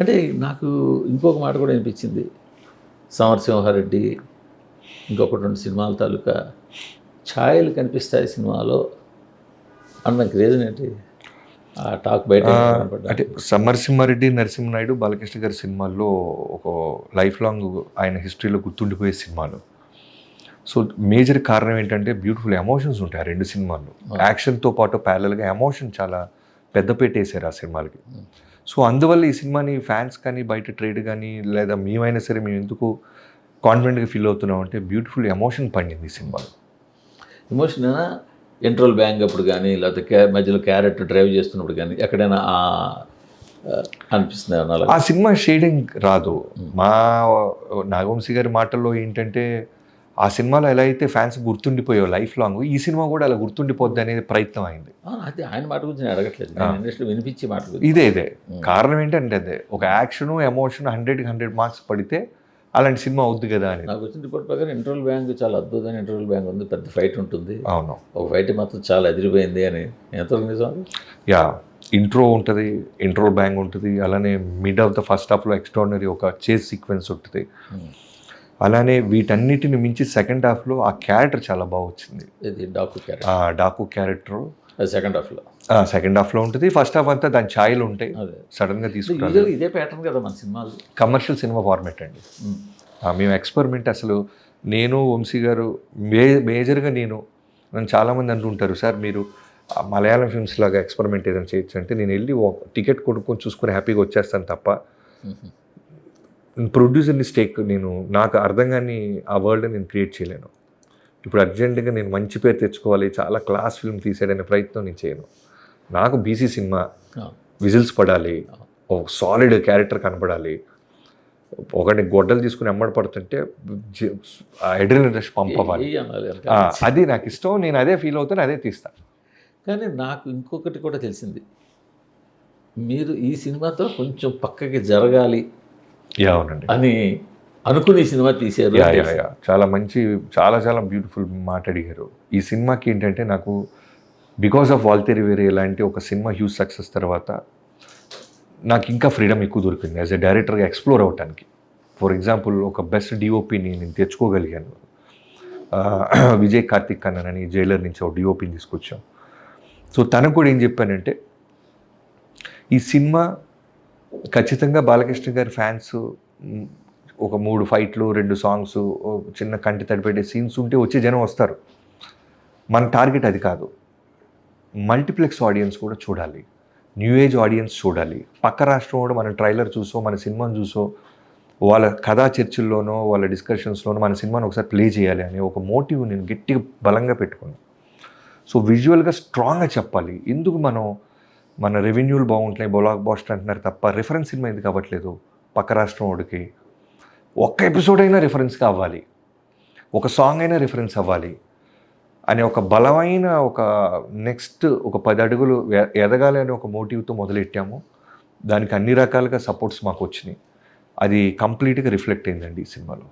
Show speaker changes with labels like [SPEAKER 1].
[SPEAKER 1] అంటే నాకు ఇంకొక మాట కూడా అనిపించింది. సమరసింహారెడ్డి ఇంకొకటి 2 సినిమాల తాలూకా ఛాయలు కనిపిస్తాయి సినిమాలో అనడానికి రీజన్ ఏంటి? ఆ టాక్ బయట కనపడ్డా.
[SPEAKER 2] అంటే సమరసింహారెడ్డి, నరసింహనాయుడు, బాలకృష్ణ గారి సినిమాల్లో ఒక లైఫ్ లాంగ్ ఆయన హిస్టరీలో గుర్తుండిపోయే సినిమాలు. సో మేజర్ కారణం ఏంటంటే బ్యూటిఫుల్ ఎమోషన్స్ ఉంటాయి ఆ 2 సినిమాల్లో. యాక్షన్తో పాటు ప్యారలల్గా ఎమోషన్ చాలా పెద్దపీట వేశారు ఆ సినిమాలకి. సో అందువల్ల ఈ సినిమాని ఫ్యాన్స్ కానీ బయట ట్రేడ్ కానీ లేదా మేమైనా సరే మేము ఎందుకు కాన్ఫిడెంట్గా ఫీల్ అవుతున్నాం అంటే బ్యూటిఫుల్ ఎమోషన్ పండింది ఈ సినిమాలో.
[SPEAKER 1] ఎమోషన్ ఇంటర్వల్ బ్యాంగ్ అప్పుడు కానీ లేకపోతే మధ్యలో క్యారెట్ డ్రైవ్ చేస్తున్నప్పుడు కానీ ఎక్కడైనా అనిపిస్తుంది అలా.
[SPEAKER 2] ఆ సినిమా షేడింగ్ రాదు. మా నాగవంశీ గారి మాటల్లో ఏంటంటే ఆ సినిమాలో ఎలా అయితే ఫ్యాన్స్ గుర్తుండిపోయావు లైఫ్ లాంగ్, ఈ సినిమా కూడా అలా గుర్తుండిపోద్ది అనేది ప్రయత్నం అయింది.
[SPEAKER 1] అది ఆయన మాట గురించి నేను అడగట్లేదు, ఇండస్ట్రీలో వినిపించే మాట గురించి.
[SPEAKER 2] ఇదే కారణం ఏంటంటే అదే ఒక యాక్షను ఎమోషన్ 100కి 100 మార్క్స్ పడితే అలాంటి సినిమా అవుద్ది కదా అని.
[SPEAKER 1] నాకు వచ్చిన రిపోర్ట్ ప్రకారం ఇంటర్వల్ బ్యాంగ్ చాలా అద్భుతమైన ఇంటర్వల్ బ్యాంగ్ ఉంది, పెద్ద ఫైట్ ఉంటుంది.
[SPEAKER 2] అవును,
[SPEAKER 1] ఒక ఫైట్ మాత్రం చాలా ఎదిరిపోయింది అని ఎంతవరకు నిజం?
[SPEAKER 2] యా, ఇంట్రో ఉంటుంది, ఇంట్రో బ్యాంగ్ ఉంటుంది, అలానే మిడ్ ఆఫ్ ద ఫస్ట్ హాఫ్లో ఎక్స్ట్రాడినరీ ఒక చేజ్ సీక్వెన్స్ ఉంటుంది. అలానే వీటన్నిటిని మించి సెకండ్ హాఫ్లో ఆ క్యారెక్టర్ చాలా బాగా వచ్చింది.
[SPEAKER 1] ఇది డాకు క్యారెక్టర్
[SPEAKER 2] సెకండ్ హాఫ్లో ఉంటుంది. ఫస్ట్ హాఫ్ అంతా దాని ఛాయలు ఉంటాయి, సడన్గా తీసుకుంటారు.
[SPEAKER 1] ఇదే ప్యాటర్న్ కదా మన సినిమాలు,
[SPEAKER 2] కమర్షియల్ సినిమా ఫార్మేట్ అండి. మేము ఎక్స్పెరిమెంట్ అసలు నేను వంశీ గారు మేజర్గా నన్ను చాలామంది అంటుంటారు, సార్ మీరు మలయాళం ఫిల్మ్స్ లాగా ఎక్స్పెరిమెంట్ ఏదైనా చేయొచ్చు అంటే నేను వెళ్ళి టికెట్ కొనుక్కొని చూసుకొని హ్యాపీగా వచ్చేస్తాను తప్ప ప్రొడ్యూసర్ని స్టేక్ నాకు అర్థం కానీ ఆ వరల్డ్ నేను క్రియేట్ చేయలేను. ఇప్పుడు అర్జెంటుగా నేను మంచి పేరు తెచ్చుకోవాలి, చాలా క్లాస్ ఫిల్మ్ తీసేయడనే ప్రయత్నం నేను చేయను. నాకు బీసీ సినిమా విజిల్స్ పడాలి, ఒక సాలిడ్ క్యారెక్టర్ కనపడాలి, ఒకటి గొడ్డలు తీసుకుని ఎమ్మడి పడుతుంటే అడ్రినల్ రష్ పంప్ అవ్వాలి, అది నాకు ఇష్టం. నేను అదే ఫీల్ అవుతాను, అదే తీస్తాను.
[SPEAKER 1] కానీ నాకు ఇంకొకటి కూడా తెలిసింది, మీరు ఈ సినిమాతో కొంచెం పక్కకి జరగాలి
[SPEAKER 2] అవునండి
[SPEAKER 1] అని అనుకుని సినిమా తీశారు.
[SPEAKER 2] చాలా మంచి చాలా చాలా బ్యూటిఫుల్ మాట అడిగారు. ఈ సినిమాకి ఏంటంటే నాకు బికాస్ ఆఫ్ వాల్తేరి వేరే ఇలాంటి ఒక సినిమా హ్యూజ్ సక్సెస్ తర్వాత నాకు ఇంకా ఫ్రీడమ్ ఎక్కువ దొరికింది యాజ్ ఎ డైరెక్టర్గా ఎక్స్ప్లోర్ అవ్వటానికి. ఫర్ ఎగ్జాంపుల్ ఒక బెస్ట్ డిఓపిని నేను తెచ్చుకోగలిగాను. విజయ్ కార్తిక్ కన్నన్ అని జైలర్ నుంచి ఒక డిఓపిని తీసుకొచ్చాం. సో తనకు కూడా ఏం చెప్పానంటే ఈ సినిమా ఖచ్చితంగా బాలకృష్ణ గారి ఫ్యాన్స్ ఒక 3 ఫైట్లు 2 సాంగ్స్ చిన్న కంటి తడిపెట్టే సీన్స్ ఉంటే వచ్చే జనం వస్తారు. మన టార్గెట్ అది కాదు. మల్టీప్లెక్స్ ఆడియన్స్ కూడా చూడాలి, న్యూ ఏజ్ ఆడియన్స్ చూడాలి. పక్క రాష్ట్రం కూడా మన ట్రైలర్ చూసో మన సినిమాను చూసో వాళ్ళ కథా చర్చల్లోనో వాళ్ళ డిస్కషన్స్లోనో మన సినిమాను ఒకసారి ప్లే చేయాలి అనే ఒక మోటివ్ నేను గట్టిగా బలంగా పెట్టుకున్నాను. సో విజువల్గా స్ట్రాంగ్గా చెప్పాలి. ఎందుకు మన రెవెన్యూలు బాగుంటున్నాయి, బ్లాక్ బాస్టర్ అంటున్నారు తప్ప రిఫరెన్స్ సినిమా ఎందుకు అవ్వట్లేదు? పక్క రాష్ట్రం వాడికి ఒక్క ఎపిసోడ్ అయినా రిఫరెన్స్ కావాలి, ఒక సాంగ్ అయినా రిఫరెన్స్ అవ్వాలి అనే ఒక బలమైన ఒక నెక్స్ట్ ఒక 10 అడుగులు ఎదగాలి అనే ఒక మోటివ్తో మొదలెట్టాము. దానికి అన్ని రకాలుగా సపోర్ట్స్ మాకు వచ్చినాయి. అది కంప్లీట్గా రిఫ్లెక్ట్ అయిందండి ఈ సినిమాలో.